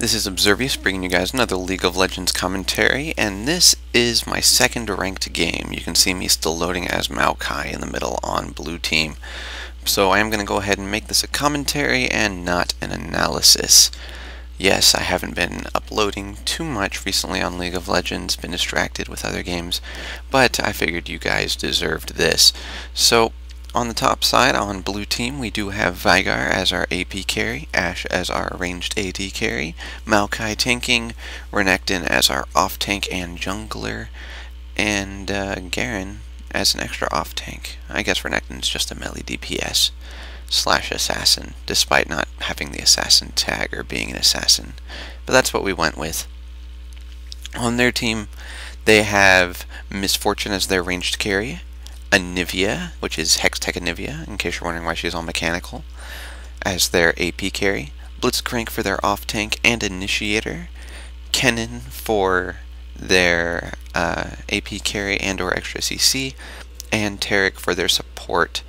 This is Observious bringing you guys another League of Legends commentary, and this is my second ranked game. You can see me still loading as Maokai in the middle on blue team. So I am going to go ahead and make this a commentary and not an analysis. Yes, I haven't been uploading too much recently on League of Legends, been distracted with other games, but I figured you guys deserved this. So on the top side, on blue team, we do have Veigar as our AP carry, Ashe as our ranged AD carry, Maokai tanking, Renekton as our off-tank and jungler, and Garen as an extra off-tank. I guess Renekton's just a melee DPS slash assassin, despite not having the assassin tag or being an assassin. But that's what we went with. On their team, they have Misfortune as their ranged carry, Anivia, which is Hextech Anivia, in case you're wondering why she's all mechanical, as their AP carry, Blitzcrank for their off-tank and initiator, Kennen for their AP carry and or extra CC, and Taric for their support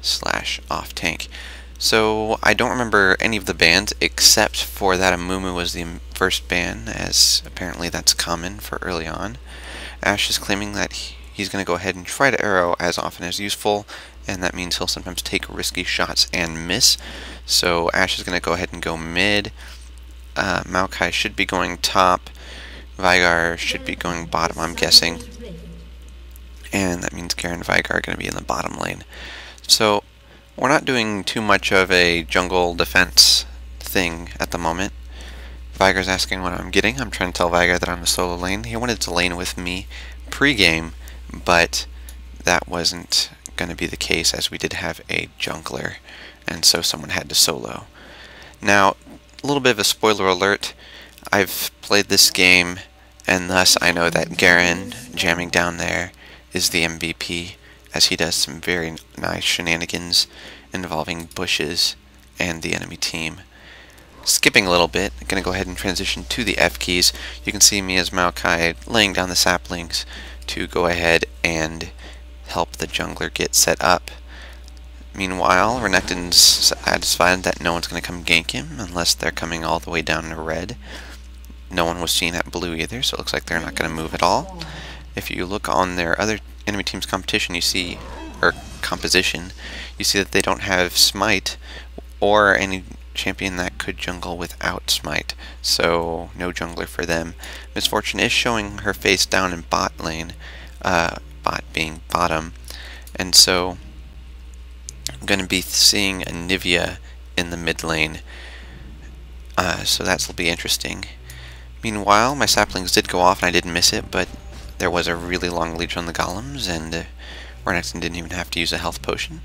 slash off-tank. So I don't remember any of the bans except for that Amumu was the first ban, as apparently that's common for early on. Ashe is claiming that he's going to go ahead and try to arrow as often as useful, and that means he'll sometimes take risky shots and miss. So Ashe is going to go ahead and go mid. Maokai should be going top. Veigar should be going bottom, I'm guessing. And that means Garen and Veigar are going to be in the bottom lane. So we're not doing too much of a jungle defense thing at the moment. Veigar's asking what I'm getting. I'm trying to tell Veigar that I'm a solo lane. He wanted to lane with me pre-game, but that wasn't going to be the case as we did have a jungler, and so someone had to solo. Now, a little bit of a spoiler alert, I've played this game, and thus I know that Garen jamming down there is the MVP, as he does some very nice shenanigans involving bushes and the enemy team. Skipping a little bit, I'm going to go ahead and transition to the F keys. You can see me as Maokai laying down the saplings to go ahead and help the jungler get set up. Meanwhile, Renekton's satisfied that no one's going to come gank him unless they're coming all the way down to red. No one was seen at blue either, so it looks like they're not going to move at all. If you look on their other enemy team's competition, you see, or composition, you see that they don't have smite or any champion that could jungle without smite, so no jungler for them. Misfortune is showing her face down in bot lane, bot being bottom, and so I'm going to be seeing Anivia in the mid lane, so that'll be interesting. Meanwhile, my saplings did go off and I did miss it, but there was a really long leech on the golems, and Renekton didn't even have to use a health potion.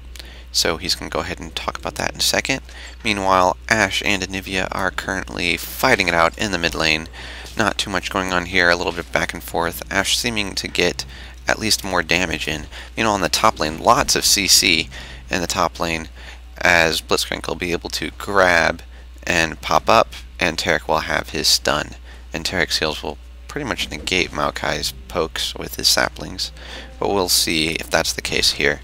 So he's going to go ahead and talk about that in a second. Meanwhile, Ashe and Anivia are currently fighting it out in the mid lane. Not too much going on here, a little bit back and forth. Ashe seeming to get at least more damage in. You know, on the top lane, lots of CC in the top lane, as Blitzcrank will be able to grab and pop up, and Taric will have his stun. And Taric's heals will pretty much negate Maokai's pokes with his saplings, but we'll see if that's the case here.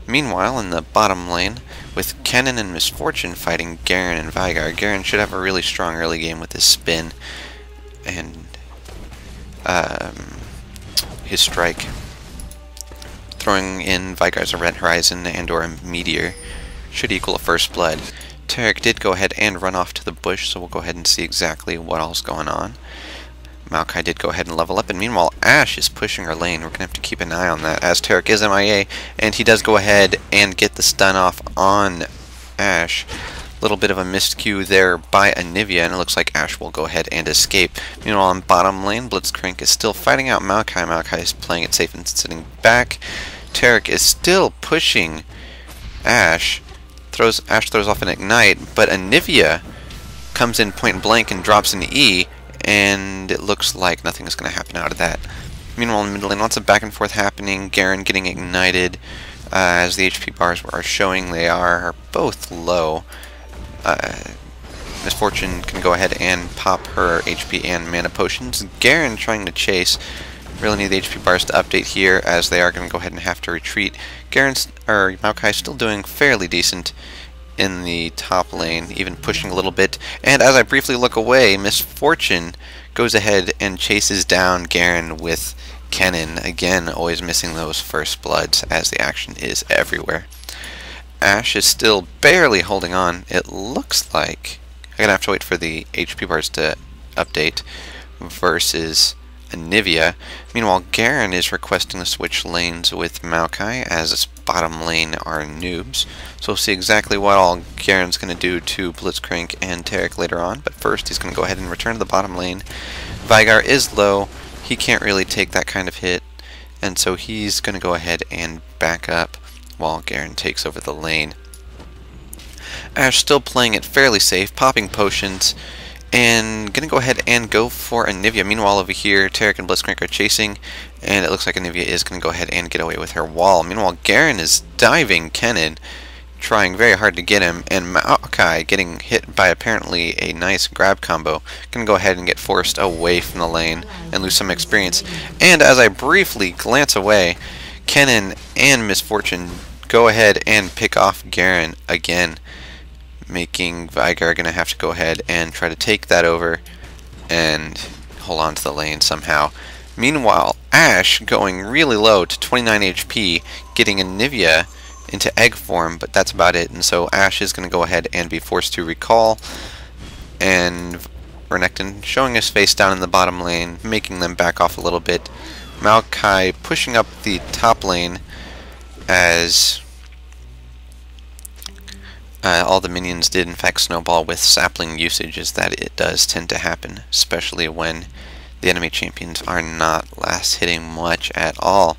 Meanwhile, in the bottom lane, with Kennen and Misfortune fighting Garen and Veigar, Garen should have a really strong early game with his spin and his strike. Throwing in Veigar's Event Horizon and or a Meteor should equal a first blood. Taric did go ahead and run off to the bush, so we'll go ahead and see exactly what all's going on. Maokai did go ahead and level up, and meanwhile Ashe is pushing her lane. We're going to have to keep an eye on that, as Taric is MIA, and he does go ahead and get the stun off on Ashe. A little bit of a missed cue there by Anivia, and it looks like Ashe will go ahead and escape. Meanwhile, in bottom lane, Blitzcrank is still fighting out Maokai. Maokai is playing it safe and sitting back. Taric is still pushing Ashe. Ashe throws off an ignite, but Anivia comes in point blank and drops an E, and it looks like nothing is going to happen out of that. Meanwhile, in the middle lane, lots of back and forth happening. Garen getting ignited, as the HP bars are showing they are both low. Misfortune can go ahead and pop her HP and mana potions. Garen trying to chase. Really need the HP bars to update here, as they are going to go ahead and have to retreat. Maokai still doing fairly decent in the top lane, even pushing a little bit. And as I briefly look away, Misfortune goes ahead and chases down Garen with Kennen. Again, always missing those first bloods as the action is everywhere. Ashe is still barely holding on. It looks like I'm gonna have to wait for the HP bars to update versus Anivia. Meanwhile, Garen is requesting to switch lanes with Maokai, as its bottom lane are noobs. So we'll see exactly what all Garen's going to do to Blitzcrank and Taric later on. But first, he's going to go ahead and return to the bottom lane. Veigar is low. He can't really take that kind of hit. And so he's going to go ahead and back up while Garen takes over the lane. Ashe still playing it fairly safe, popping potions, and gonna go ahead and go for Anivia. Meanwhile, over here, Taric and Blitzcrank are chasing, and it looks like Anivia is gonna go ahead and get away with her wall. Meanwhile, Garen is diving Kennen, trying very hard to get him, and Maokai getting hit by apparently a nice grab combo. Gonna go ahead and get forced away from the lane and lose some experience. And as I briefly glance away, Kennen and Misfortune go ahead and pick off Garen again, making Veigar going to have to go ahead and try to take that over and hold on to the lane somehow. Meanwhile, Ashe going really low to 29 HP, getting Anivia into egg form, but that's about it. And so Ashe is going to go ahead and be forced to recall, and Renekton showing his face down in the bottom lane, making them back off a little bit. Maokai pushing up the top lane as all the minions did in fact snowball with sapling usage, as that it does tend to happen, especially when the enemy champions are not last hitting much at all.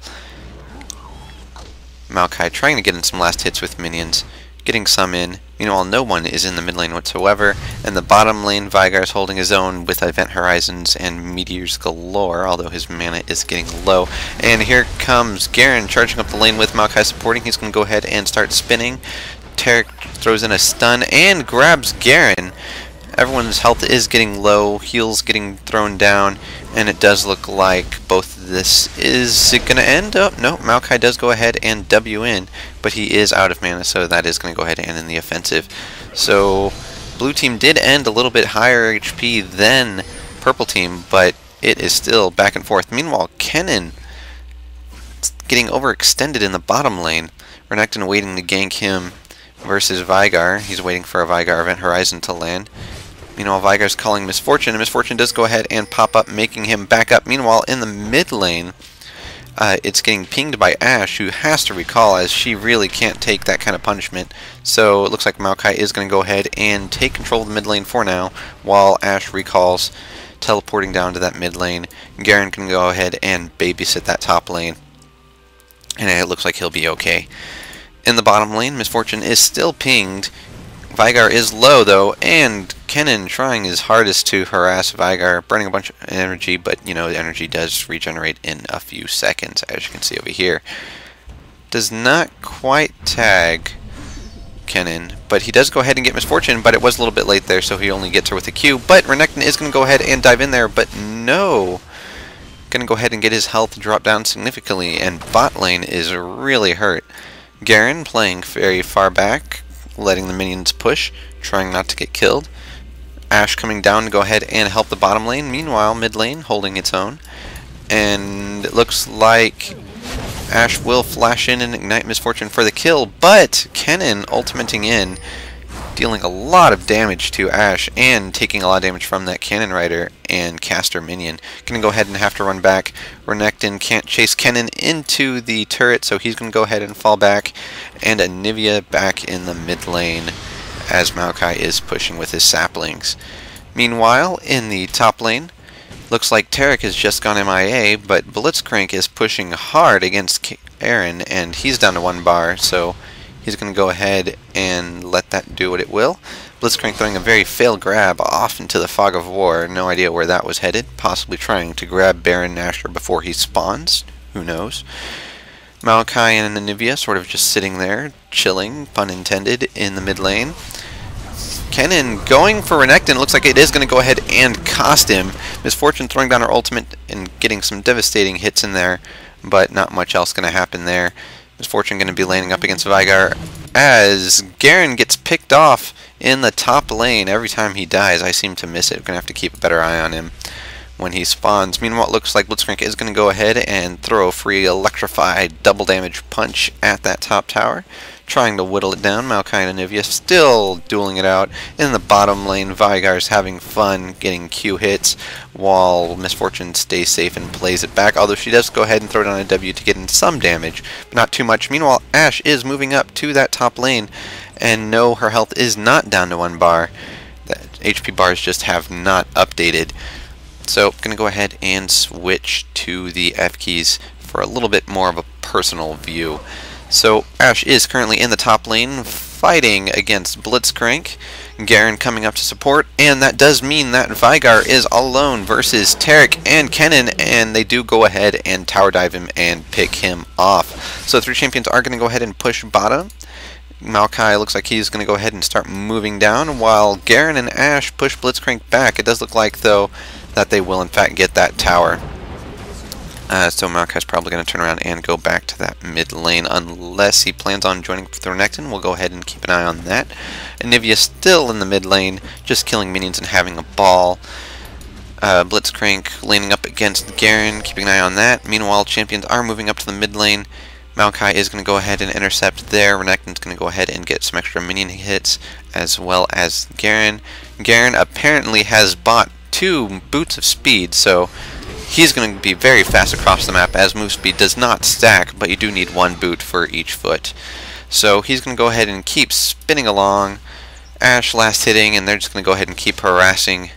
Maokai trying to get in some last hits with minions, getting some in. Meanwhile, no one is in the mid lane whatsoever, and the bottom lane, Veigar is holding his own with Event Horizons and Meteors galore, although his mana is getting low. And here comes Garen charging up the lane with Maokai supporting. He's going to go ahead and start spinning. Taric throws in a stun and grabs Garen. Everyone's health is getting low, heals getting thrown down, and it does look like both of this is going to end up. No, Maokai does go ahead and W in, but he is out of mana, so that is going to go ahead and end in the offensive. So blue team did end a little bit higher HP than purple team, but it is still back and forth. Meanwhile, Kennen getting overextended in the bottom lane. Renekton waiting to gank him versus Veigar. He's waiting for a Veigar Event Horizon to land. Meanwhile, Veigar's calling Misfortune, and Misfortune does go ahead and pop up, making him back up. Meanwhile, in the mid lane, it's getting pinged by Ashe, who has to recall, as she really can't take that kind of punishment. So it looks like Maokai is going to go ahead and take control of the mid lane for now, while Ashe recalls, teleporting down to that mid lane. Garen can go ahead and babysit that top lane, and it looks like he'll be okay. In the bottom lane, Misfortune is still pinged. Veigar is low, though, and Kennen trying his hardest to harass Veigar, burning a bunch of energy, but, you know, the energy does regenerate in a few seconds, as you can see over here. Does not quite tag Kennen, but he does go ahead and get Misfortune, but it was a little bit late there, so he only gets her with a Q. But Renekton is going to go ahead and dive in there, but no. Going to go ahead and get his health drop down significantly, and bot lane is really hurt. Garen playing very far back, letting the minions push, trying not to get killed. Ashe coming down to go ahead and help the bottom lane. Meanwhile, mid lane holding its own. And it looks like Ashe will flash in and ignite Misfortune for the kill, but Kennen ultimating in, dealing a lot of damage to Ashe and taking a lot of damage from that Cannon Rider and Caster minion. Gonna go ahead and have to run back. Renekton can't chase Kennen into the turret, so he's gonna go ahead and fall back. And Anivia back in the mid lane as Maokai is pushing with his saplings. Meanwhile, in the top lane, looks like Taric has just gone MIA, but Blitzcrank is pushing hard against Garen, and he's down to 1 bar, so he's going to go ahead and let that do what it will. Blitzcrank throwing a very failed grab off into the fog of war. No idea where that was headed. Possibly trying to grab Baron Nashor before he spawns. Who knows? Maokai and Anivia sort of just sitting there, chilling, pun intended, in the mid lane. Kennen going for Renekton. Looks like it is going to go ahead and cost him. Misfortune throwing down her ultimate and getting some devastating hits in there, but not much else going to happen there. Misfortune going to be laning up against Veigar. as Garen gets picked off in the top lane. Every time he dies, I seem to miss it. We're going to have to keep a better eye on him when he spawns. Meanwhile, it looks like Blitzcrank is going to go ahead and throw a free electrified double damage punch at that top tower, trying to whittle it down. Maokai and Anivia still dueling it out. In the bottom lane, Veigar's having fun getting Q hits, while Misfortune stays safe and plays it back, although she does go ahead and throw down a W to get in some damage, but not too much. Meanwhile, Ashe is moving up to that top lane, and no, her health is not down to 1 bar. The HP bars just have not updated. So, going to go ahead and switch to the F keys for a little bit more of a personal view. So, Ashe is currently in the top lane fighting against Blitzcrank. Garen coming up to support, and that does mean that Veigar is alone versus Taric and Kennen, and they do go ahead and tower dive him and pick him off. So, 3 champions are going to go ahead and push bottom. Maokai looks like he's going to go ahead and start moving down, while Garen and Ashe push Blitzcrank back. It does look like, though, that they will in fact get that tower. So Maokai's probably going to turn around and go back to that mid lane unless he plans on joining the Renekton. We'll go ahead and keep an eye on that. Anivia still in the mid lane, just killing minions and having a ball. Blitzcrank laning up against Garen, keeping an eye on that. Meanwhile, champions are moving up to the mid lane. Maokai is going to go ahead and intercept there. Renekton's going to go ahead and get some extra minion hits, as well as Garen. Garen apparently has bought 2 boots of speed, so he's going to be very fast across the map, as move speed does not stack, but you do need 1 boot for each foot. So he's going to go ahead and keep spinning along. Ashe last hitting, and they're just going to go ahead and keep harassing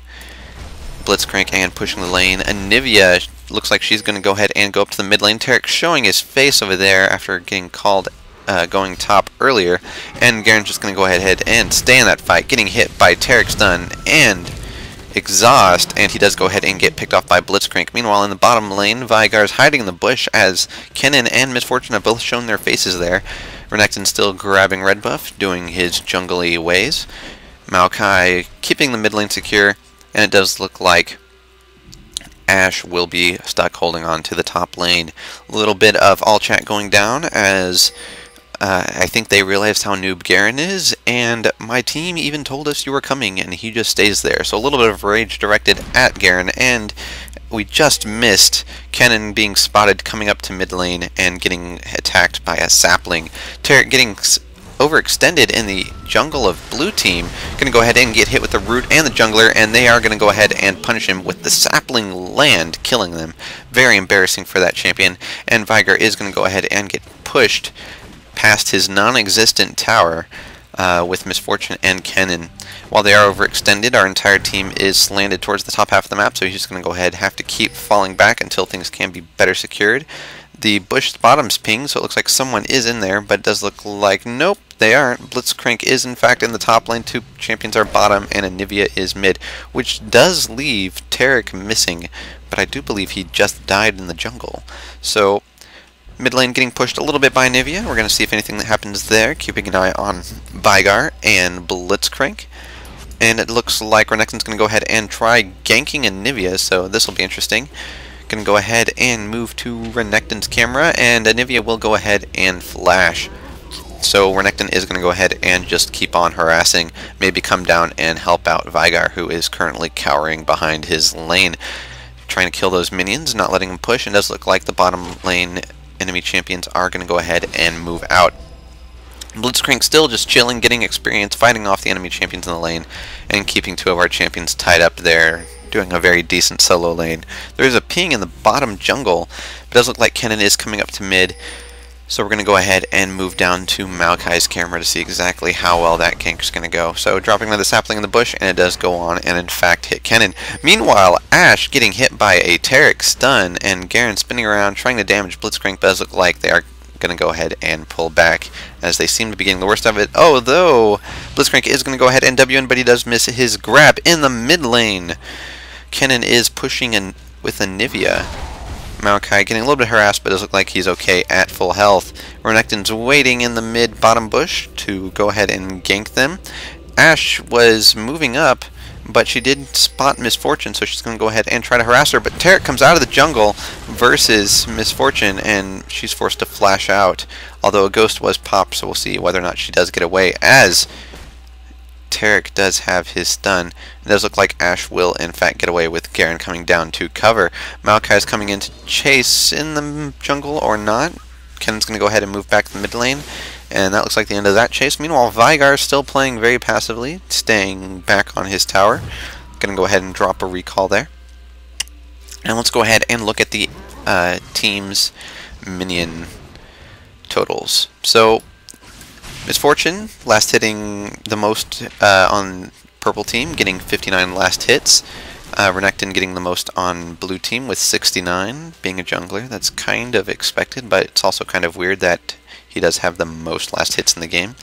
Blitzcrank and pushing the lane. Anivia looks like she's going to go ahead and go up to the mid lane. Taric showing his face over there after getting called going top earlier, and Garen's just going to go ahead and stay in that fight, getting hit by Taric's stun and exhaust, and he does go ahead and get picked off by Blitzcrank. Meanwhile, in the bottom lane, Veigar's hiding in the bush as Kennen and Misfortune have both shown their faces there. Renekton still grabbing red buff, doing his jungly ways. Maokai keeping the mid lane secure, and it does look like Ashe will be stuck holding on to the top lane. A little bit of all chat going down as I think they realized how noob Garen is, and my team even told us you were coming, and he just stays there. So a little bit of rage directed at Garen, and we just missed Kennen being spotted coming up to mid lane and getting attacked by a sapling. Taric getting overextended in the jungle of blue team, going to go ahead and get hit with the root and the jungler, and they are going to go ahead and punish him with the sapling land, killing them. Very embarrassing for that champion, and Veigar is going to go ahead and get pushed past his non-existent tower with Misfortune and Kennen. While they are overextended, our entire team is slanted towards the top half of the map, so he's just going to go ahead and have to keep falling back until things can be better secured. The bush bottom's ping, so it looks like someone is in there, but it does look like, nope, they aren't. Blitzcrank is in fact in the top lane, 2 champions are bottom, and Anivia is mid, which does leave Taric missing, but I do believe he just died in the jungle. So mid lane getting pushed a little bit by Anivia. We're going to see if anything that happens there, keeping an eye on Veigar and Blitzcrank. And it looks like Renekton's going to go ahead and try ganking Anivia, so this will be interesting. Going to go ahead and move to Renekton's camera, and Anivia will go ahead and flash. So Renekton is going to go ahead and just keep on harassing, maybe come down and help out Veigar, who is currently cowering behind his lane, trying to kill those minions, not letting them push, and it does look like the bottom lane enemy champions are going to go ahead and move out. Blitzcrank still just chilling, getting experience, fighting off the enemy champions in the lane, and keeping 2 of our champions tied up there, doing a very decent solo lane. There is a ping in the bottom jungle, but it does look like Kennen is coming up to mid, so we're going to go ahead and move down to Maokai's camera to see exactly how well that gank is going to go. So dropping another sapling in the bush, and it does go on and in fact hit Kennen. Meanwhile, Ashe getting hit by a Taric stun, and Garen spinning around trying to damage Blitzcrank, but it does look like they are going to go ahead and pull back as they seem to be getting the worst of it. Although Blitzcrank is going to go ahead and W in, but he does miss his grab in the mid lane. Kennen is pushing in with Anivia. Maokai getting a little bit harassed, but does look like he's okay at full health. Renekton's waiting in the mid-bottom bush to go ahead and gank them. Ashe was moving up, but she did spot Misfortune, so she's going to go ahead and try to harass her. But Taric comes out of the jungle versus Misfortune, and she's forced to flash out although a ghost was popped, so we'll see whether or not she does get away, as Taric does have his stun. It does look like Ashe will in fact get away with Garen coming down to cover. Maokai is coming in to chase in the jungle or not. Kennen's going to go ahead and move back to the mid lane, and that looks like the end of that chase. Meanwhile, Veigar is still playing very passively, staying back on his tower. Going to go ahead and drop a recall there. And let's go ahead and look at the team's minion totals. So, Misfortune, last hitting the most on purple team, getting 59 last hits. Renekton getting the most on blue team with 69, being a jungler. That's kind of expected, but it's also kind of weird that he does have the most last hits in the game.